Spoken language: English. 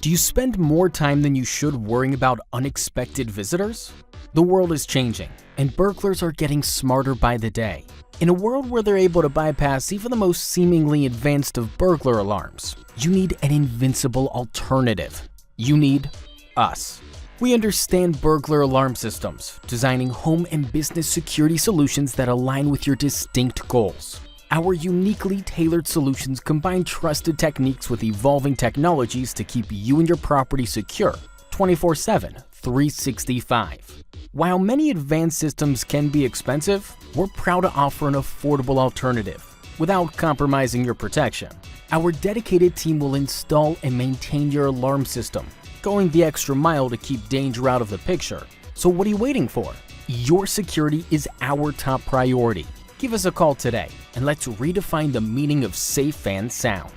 Do you spend more time than you should worrying about unexpected visitors? The world is changing, and burglars are getting smarter by the day. In a world where they're able to bypass even the most seemingly advanced of burglar alarms, you need an invincible alternative. You need us. We understand burglar alarm systems, designing home and business security solutions that align with your distinct goals. Our uniquely tailored solutions combine trusted techniques with evolving technologies to keep you and your property secure 24/7, 365. While many advanced systems can be expensive, we're proud to offer an affordable alternative without compromising your protection. Our dedicated team will install and maintain your alarm system, going the extra mile to keep danger out of the picture. So what are you waiting for? Your security is our top priority. Give us a call today and let's redefine the meaning of safe and sound.